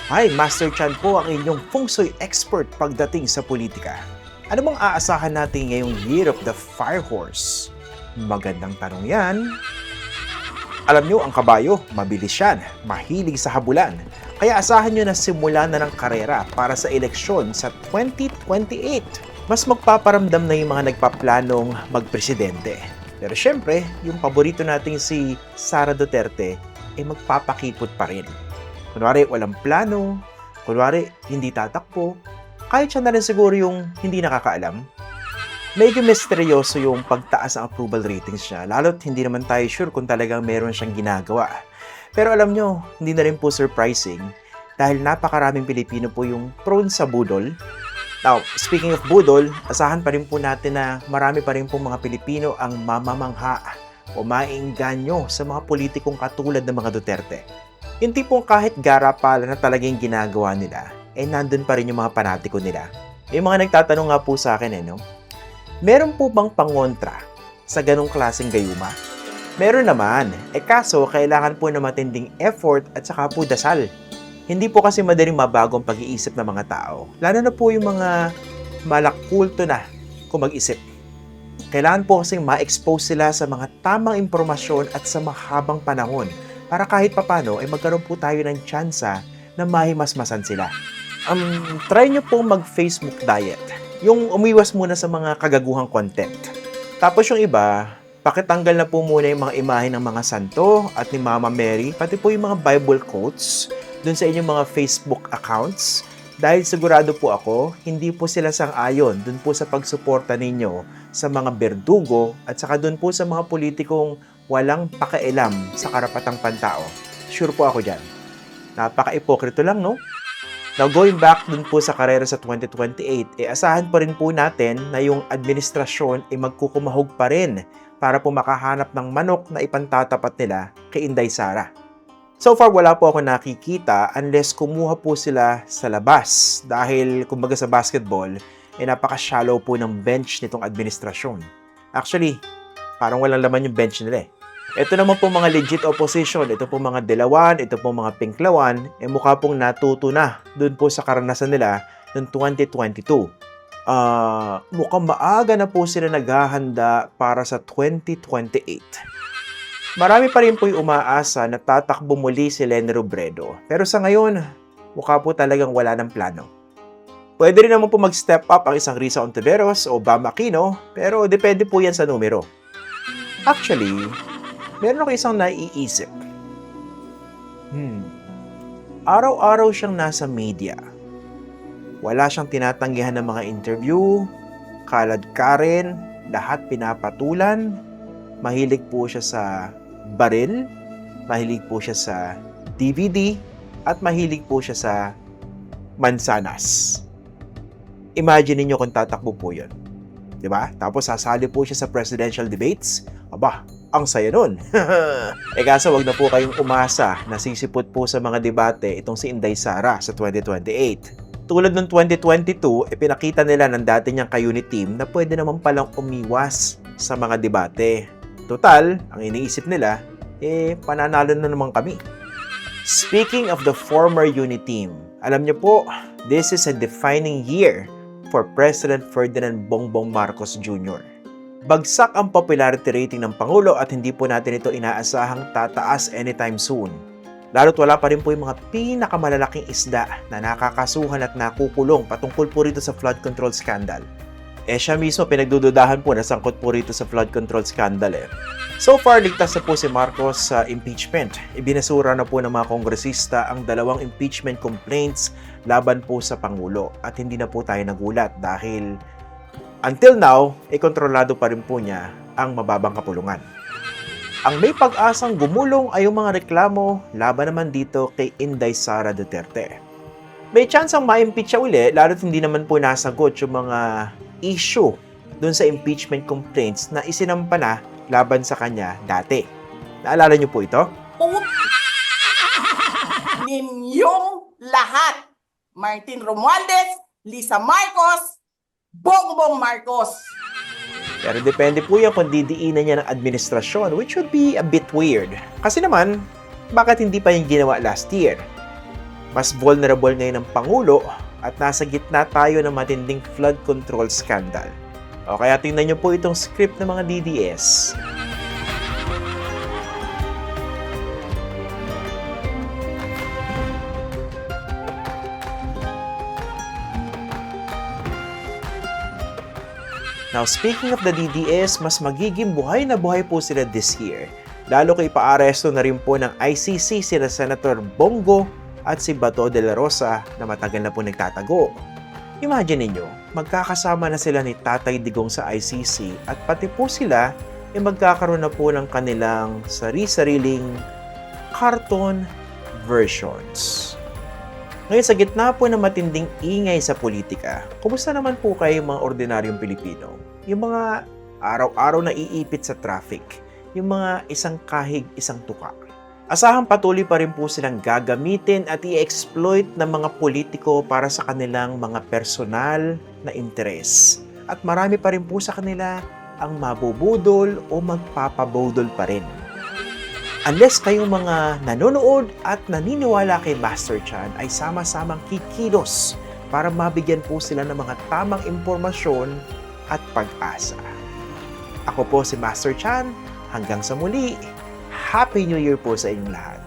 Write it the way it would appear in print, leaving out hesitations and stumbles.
Hi, Master Chan po ang inyong feng shui expert pagdating sa politika. Ano bang aasahan natin ngayong Year of the Fire Horse? Magandang tanong yan. Alam nyo, ang kabayo, mabilis yan, mahilig sa habulan. Kaya asahan nyo na simula na ng karera para sa eleksyon sa 2028. Mas magpaparamdam na yung mga nagpaplanong magpresidente. Pero syempre, yung paborito nating si Sara Duterte, magpapakipot pa rin. Kunwari, walang plano. Kunwari, hindi tatakbo. Kahit siya na rin siguro yung hindi nakakaalam. Medyo misteryoso yung pagtaas ng approval ratings niya, lalo't hindi naman tayo sure kung talagang meron siyang ginagawa. Pero alam nyo, hindi na rin po surprising dahil napakaraming Pilipino po yung prone sa budol. Now, speaking of budol, asahan pa rin po natin na marami pa rin po mga Pilipino ang mamamangha o maiengganyo sa mga politikong katulad ng mga Duterte. Yung tipong kahit garapala na talagang ginagawa nila, nandun pa rin yung mga panatiko nila. Yung mga nagtatanong nga po sa akin, no? Meron po bang pangontra sa ganong klaseng gayuma? Meron naman, kaso kailangan po na matinding effort at saka po dasal. Hindi po kasi madaling mabago ang pag-iisip ng mga tao, lalo na po yung mga malakulto na kung mag-isip. Kailangan po kasing ma-expose sila sa mga tamang impormasyon at sa mahabang panahon para kahit papano magkaroon po tayo ng tsansa na mahimasmasan sila. Try nyo pong mag-Facebook diet. Yung umiwas muna sa mga kagaguhang content. Tapos yung iba, pakitanggal na po muna yung mga imahe ng mga santo at ni Mama Mary, pati po yung mga Bible quotes dun sa inyong mga Facebook accounts. Dahil sigurado po ako, hindi po sila sang-ayon dun po sa pagsuporta ninyo sa mga berdugo at saka dun po sa mga politikong walang pakialam sa karapatang pantao. Sure po ako dyan. Napaka-ipokrito lang, no? Now, going back dun po sa karera sa 2028, asahan pa rin po natin na yung administrasyon magkukumahog pa rin para po makahanap ng manok na ipantatapat nila kay Inday Sara. So far, wala po ako nakikita unless kumuha po sila sa labas dahil, kumbaga sa basketball, napaka-shallow po ng bench nitong administrasyon. Actually, parang walang laman yung bench nila. Ito naman po mga legit opposition, ito po mga Dilawan, ito po mga Pinklawan, mukha pong natuto na dun po sa karanasan nila noong 2022. Mukhang maaga na po sila naghahanda para sa 2028. Marami pa rin po yung umaasa na tatakbo muli si Leni Robredo. Pero sa ngayon, mukha po talagang wala ng plano. Pwede rin naman po mag-step up ang isang Risa Ontiveros o Bam Aquino, pero depende po yan sa numero. Actually, meron ako isang naiisip. Araw-araw siyang nasa media. Wala siyang tinatanggihan ng mga interview, kalad ka rin, lahat pinapatulan. Mahilig po siya sa baril, mahilig po siya sa DVD, at mahilig po siya sa mansanas. Imagine niyo kung tatakbo po yun. Diba? Tapos sasali po siya sa presidential debates. Aba, ang saya nun. Kaso wag na po kayong umasa na sisipot po sa mga debate itong si Inday Sara sa 2028. Tulad ng 2022, pinakita nila ng dati niyang ka-unit team na pwede naman palang umiwas sa mga debate. Total, ang iniisip nila, pananalo na naman kami. Speaking of the former unit team, alam niyo po, this is a defining year for President Ferdinand Bongbong Marcos Jr. Bagsak ang popularity rating ng Pangulo at hindi po natin ito inaasahang tataas anytime soon. Lalo't wala pa rin po yung mga pinakamalalaking isda na nakakasuhan at nakukulong patungkol po rito sa flood control scandal. Siya mismo pinagdududahan po na sangkot po rito sa flood control scandal. So far, ligtas na po si Marcos sa impeachment. Ibinasura na po ng mga kongresista ang 2 impeachment complaints laban po sa Pangulo. At hindi na po tayo nagulat dahil until now, kontrolado pa rin po niya ang mababang kapulungan. Ang may pag-asang gumulong ay yung mga reklamo laban naman dito kay Inday Sara Duterte. May chance ang ma-impeach siya uli, lalo't hindi naman po nasagot yung mga issue dun sa impeachment complaints na isinampa na laban sa kanya dati. Naalala niyo po ito? Ninyong lahat. Martin Romualdez, Lisa Marcos, Bongbong Marcos. Pero depende po yan kung didiinan niya ng administrasyon, which would be a bit weird. Kasi naman, bakit hindi pa yung ginawa last year? Mas vulnerable ngayon ang Pangulo at nasa gitna tayo ng matinding flood control scandal. O kaya tingnan niyo po itong script ng mga DDS. Now, speaking of the DDS, mas magiging buhay na buhay po sila this year. Lalo kay paaresto na rin po ng ICC sina Senator Bongo at si Bato de la Rosa na matagal na po nagtatago. Imagine ninyo, magkakasama na sila ni Tatay Digong sa ICC at pati po sila ay magkakaroon na po ng kanilang sari-sariling cartoon versions. Ngayon sa gitna po ng matinding ingay sa politika, kumusta naman po kayo mga ordinaryong Pilipino? Yung mga araw-araw na iipit sa traffic, yung mga isang kahig, isang tuka. Asahang patuloy pa rin po silang gagamitin at i-exploit ng mga politiko para sa kanilang mga personal na interes. At marami pa rin po sa kanila ang mabubudol o magpapabudol pa rin. Unless kayong mga nanonood at naniniwala kay Master Chan ay sama-samang kikilos para mabigyan po sila ng mga tamang impormasyon at pag-asa. Ako po si Master Chan. Hanggang sa muli, Happy New Year po sa inyong lahat.